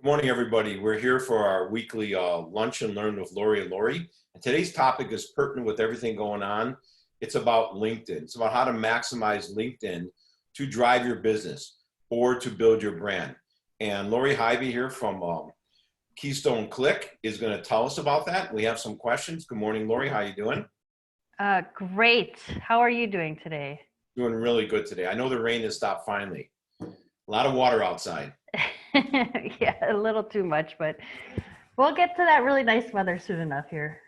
Good morning, everybody. We're here for our weekly lunch and learn with Lorry Lori. And today's topic is pertinent with everything going on. It's about LinkedIn. It's about how to maximize LinkedIn to drive your business or to build your brand. And Lori Highby here from Keystone is going to tell us about that. We have some questions. Good morning, Lori. How you doing? Great. How are you doing today? Doing really good today. I know the rain has stopped finally. A lot of water outside. Yeah, a little too much, but we'll get to that really nice weather soon enough here.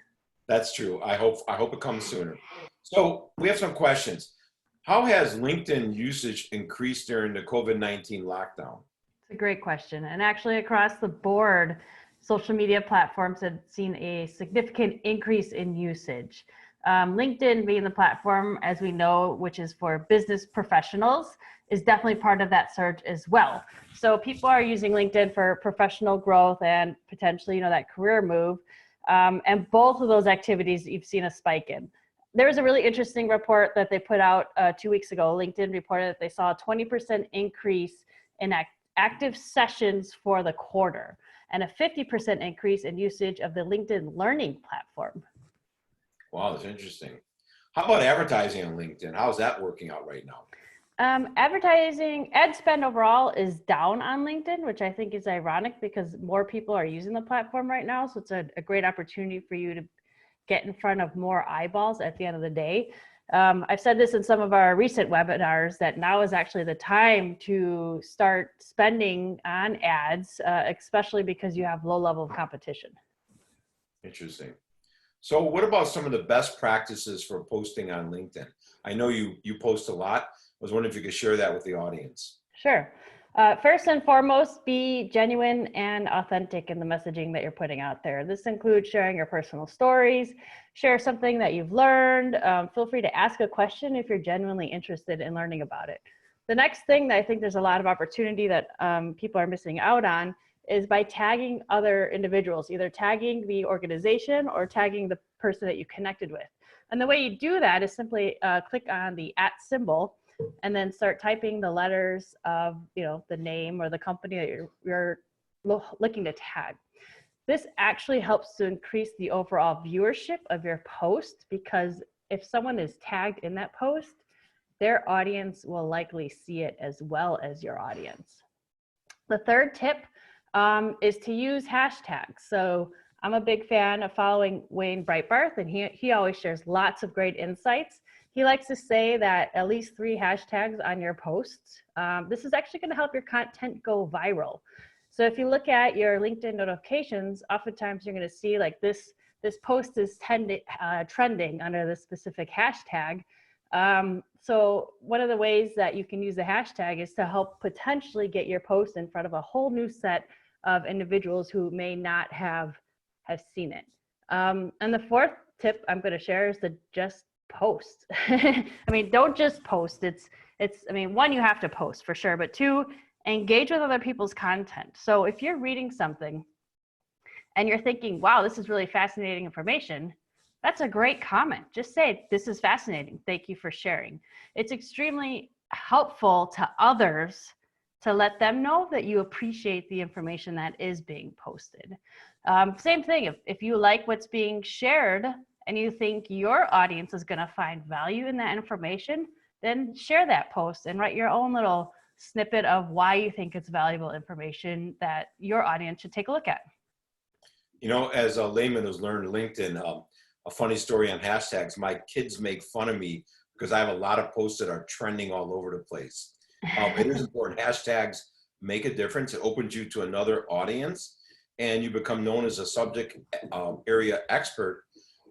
That's true. I hope it comes sooner. So we have some questions. How has LinkedIn usage increased during the COVID-19 lockdown? It's a great question. And actually across the board, social media platforms have seen a significant increase in usage. LinkedIn being the platform, as we know, which is for business professionals, is definitely part of that surge as well. So people are using LinkedIn for professional growth and potentially, that career move. And both of those activities you've seen a spike in. There was a really interesting report that they put out 2 weeks ago. LinkedIn reported that they saw a 20% increase in active sessions for the quarter and a 50% increase in usage of the LinkedIn learning platform. Wow, that's interesting. How about advertising on LinkedIn? How's that working out right now? Advertising, ad spend overall is down on LinkedIn, which I think is ironic because more people are using the platform right now. So it's a great opportunity for you to get in front of more eyeballs at the end of the day. I've said this in some of our recent webinars that now is actually the time to start spending on ads, especially because you have low level of competition. Interesting. So what about some of the best practices for posting on LinkedIn? I know you post a lot. I was wondering if you could share that with the audience. Sure. First and foremost, be genuine and authentic in the messaging that you're putting out there. This includes sharing your personal stories, share something that you've learned. Feel free to ask a question if you're genuinely interested in learning about it. The next thing that I think there's a lot of opportunity that people are missing out on is by tagging other individuals, either tagging the organization or tagging the person that you connected with. And the way you do that is simply click on the @ symbol and then start typing the letters of the name or the company that you're looking to tag. This actually helps to increase the overall viewership of your post, because if someone is tagged in that post, their audience will likely see it as well as your audience. The third tip is to use hashtags. So I'm a big fan of following Wayne Breitbarth, and he always shares lots of great insights. He likes to say that at least 3 hashtags on your posts. This is actually going to help your content go viral. So if you look at your LinkedIn notifications, oftentimes you're going to see like this post is trending under this specific hashtag. So one of the ways that you can use the hashtag is to help potentially get your post in front of a whole new set of individuals who may not have seen it. And the fourth tip I'm going to share is to just post. I mean, don't just post. One, you have to post for sure, but 2, engage with other people's content. So if you're reading something and you're thinking, wow, this is really fascinating information, that's a great comment. Just say, this is fascinating. Thank you for sharing. It's extremely helpful to others to let them know that you appreciate the information that is being posted. Same thing, if you like what's being shared and you think your audience is going to find value in that information, then share that post and write your own little snippet of why you think it's valuable information that your audience should take a look at. As a layman who's learned LinkedIn, a funny story on hashtags, my kids make fun of me because I have a lot of posts that are trending all over the place. It is important. Hashtags make a difference. It opens you to another audience, and you become known as a subject area expert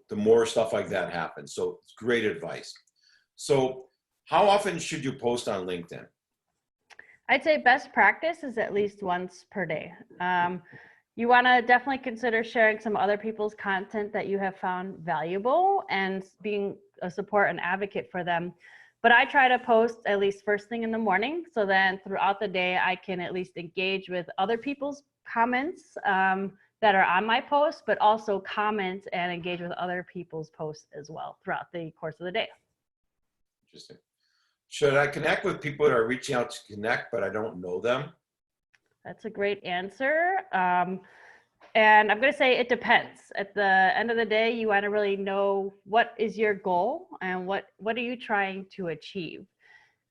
the more stuff like that happens. So it's great advice. So how often should you post on LinkedIn? I'd say best practice is at least once per day. You want to definitely consider sharing some other people's content that you have found valuable and being a support and advocate for them. But I try to post at least first thing in the morning, so then throughout the day I can at least engage with other people's comments that are on my post, but also comment and engage with other people's posts as well throughout the course of the day. Interesting. Should I connect with people that are reaching out to connect, but I don't know them? That's a great answer. And I'm going to say it depends. At the end of the day, you want to really know what is your goal and what are you trying to achieve.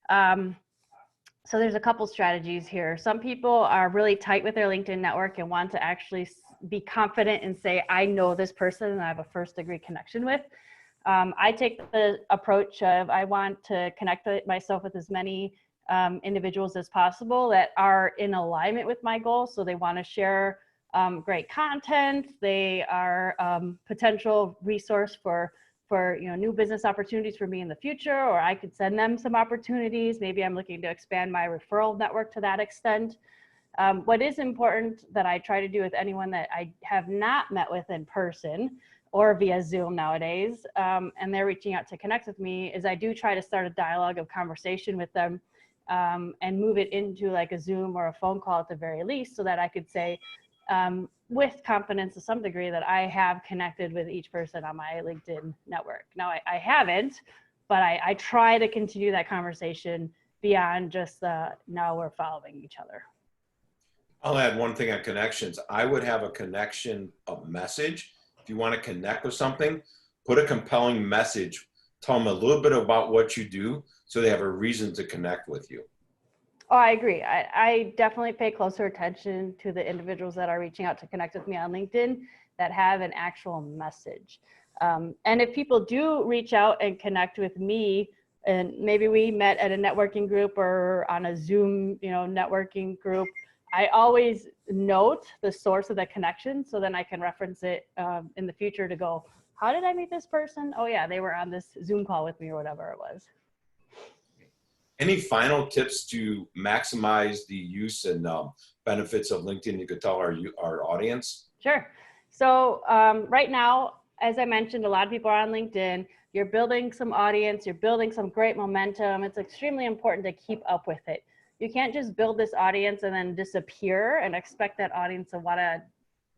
So there's a couple strategies here. Some people are really tight with their LinkedIn network and want to actually be confident and say, I know this person and I have a first degree connection with. I take the approach of I want to connect myself with as many individuals as possible that are in alignment with my goals. So they want to share great content. They are potential resource for new business opportunities for me in the future, or I could send them some opportunities. Maybe I'm looking to expand my referral network to that extent. What is important that I try to do with anyone that I have not met with in person or via Zoom nowadays, and they're reaching out to connect with me, is I do try to start a dialogue of conversation with them and move it into like a Zoom or a phone call at the very least, so that I could say with confidence to some degree that I have connected with each person on my LinkedIn network. Now I haven't, but I try to continue that conversation beyond just now we're following each other. I'll add one thing on connections. I would have a connection of message. If you want to connect with something, put a compelling message. Tell them a little bit about what you do so they have a reason to connect with you. Oh, I agree. I definitely pay closer attention to the individuals that are reaching out to connect with me on LinkedIn that have an actual message. And if people do reach out and connect with me, and maybe we met at a networking group or on a Zoom, networking group, I always note the source of the connection, so then I can reference it in the future to go, how did I meet this person? Oh yeah, they were on this Zoom call with me or whatever it was. Any final tips to maximize the use and benefits of LinkedIn you could tell our audience? Sure. So right now, as I mentioned, a lot of people are on LinkedIn. You're building some audience, you're building some great momentum. It's extremely important to keep up with it. You can't just build this audience and then disappear and expect that audience to want to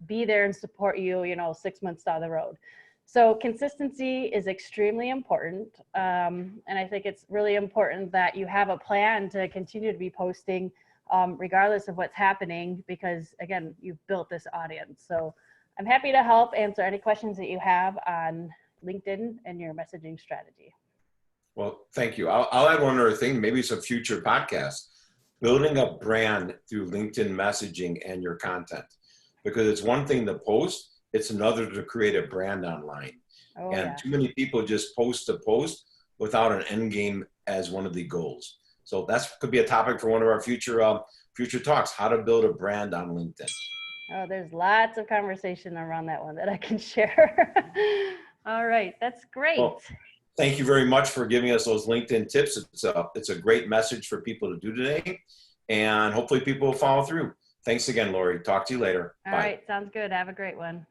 be there and support you, 6 months down the road. So consistency is extremely important. And I think it's really important that you have a plan to continue to be posting regardless of what's happening, because again, you've built this audience. So I'm happy to help answer any questions that you have on LinkedIn and your messaging strategy. Well, thank you. I'll add one other thing. Maybe it's a future podcast. Building a brand through LinkedIn messaging and your content, because it's one thing to post, it's another to create a brand online. Oh, And yeah. too many people just post to post without an end game as one of the goals. So that could be a topic for one of our future talks, how to build a brand on LinkedIn. Oh, there's lots of conversation around that one that I can share. All right, that's great. Well, thank you very much for giving us those LinkedIn tips. It's a great message for people to do today, and hopefully people will follow through. Thanks again, Lori. Talk to you later. All Bye. right, sounds good. Have a great one.